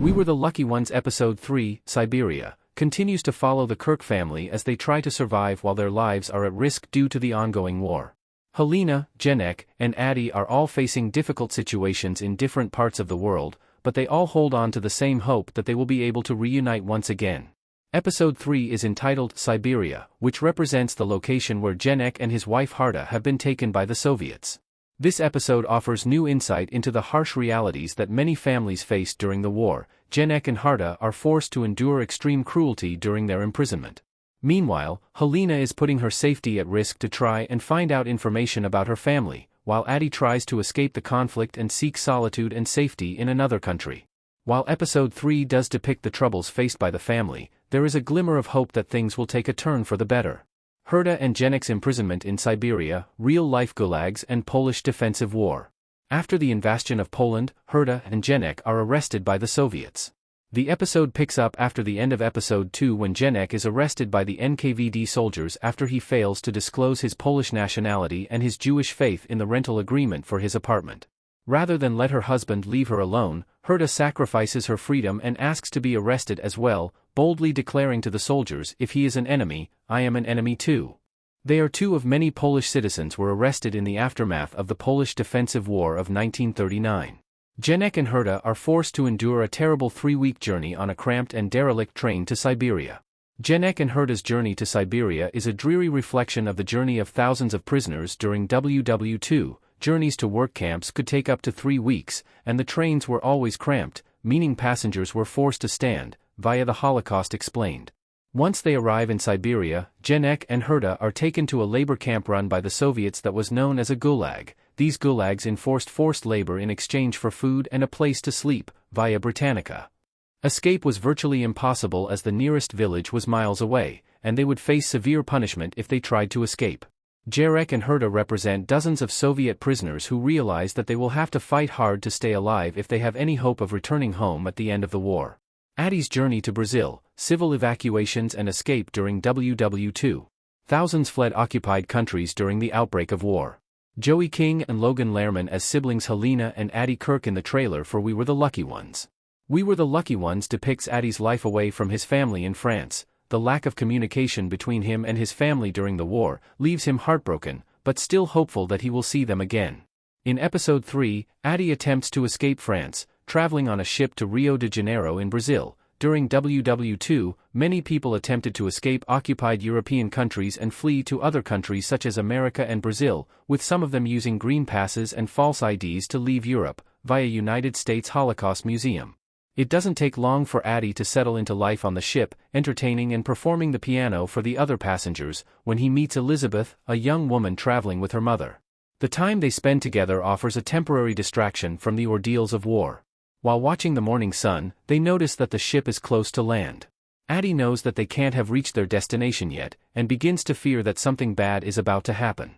We Were the Lucky Ones Episode 3, Siberia, continues to follow the Kirk family as they try to survive while their lives are at risk due to the ongoing war. Helena, Jenek, and Addie are all facing difficult situations in different parts of the world, but they all hold on to the same hope that they will be able to reunite once again. Episode 3 is entitled Siberia, which represents the location where Jenek and his wife Harta have been taken by the Soviets. This episode offers new insight into the harsh realities that many families faced during the war. Jenek and Harta are forced to endure extreme cruelty during their imprisonment. Meanwhile, Helena is putting her safety at risk to try and find out information about her family, while Addie tries to escape the conflict and seek solitude and safety in another country. While Episode 3 does depict the troubles faced by the family, there is a glimmer of hope that things will take a turn for the better. Herta and Jenek's imprisonment in Siberia, real-life gulags and Polish defensive war. After the invasion of Poland, Herta and Jenek are arrested by the Soviets. The episode picks up after the end of Episode 2 when Jenek is arrested by the NKVD soldiers after he fails to disclose his Polish nationality and his Jewish faith in the rental agreement for his apartment. Rather than let her husband leave her alone, Herta sacrifices her freedom and asks to be arrested as well, boldly declaring to the soldiers, "If he is an enemy, I am an enemy too." They are two of many Polish citizens were arrested in the aftermath of the Polish Defensive War of 1939. Jenek and Herta are forced to endure a terrible 3-week journey on a cramped and derelict train to Siberia. Jenek and Herta's journey to Siberia is a dreary reflection of the journey of thousands of prisoners during WW2. Journeys to work camps could take up to 3 weeks, and the trains were always cramped, meaning passengers were forced to stand, via the Holocaust explained. Once they arrive in Siberia, Jenek and Herta are taken to a labor camp run by the Soviets that was known as a gulag. These gulags enforced forced labor in exchange for food and a place to sleep, via Britannica. Escape was virtually impossible as the nearest village was miles away, and they would face severe punishment if they tried to escape. Jenek and Herta represent dozens of Soviet prisoners who realize that they will have to fight hard to stay alive if they have any hope of returning home at the end of the war. Addie's journey to Brazil, civil evacuations and escape during WW2. Thousands fled occupied countries during the outbreak of war. Joey King and Logan Lerman as siblings Helena and Addie Kirk in the trailer for We Were the Lucky Ones. We Were the Lucky Ones depicts Addie's life away from his family in France. The lack of communication between him and his family during the war leaves him heartbroken, but still hopeful that he will see them again. In Episode 3, Addie attempts to escape France, traveling on a ship to Rio de Janeiro in Brazil. During WW2, many people attempted to escape occupied European countries and flee to other countries such as America and Brazil, with some of them using green passes and false IDs to leave Europe, via United States Holocaust Museum. It doesn't take long for Addie to settle into life on the ship, entertaining and performing the piano for the other passengers, when he meets Elizabeth, a young woman traveling with her mother. The time they spend together offers a temporary distraction from the ordeals of war. While watching the morning sun, they notice that the ship is close to land. Addie knows that they can't have reached their destination yet, and begins to fear that something bad is about to happen.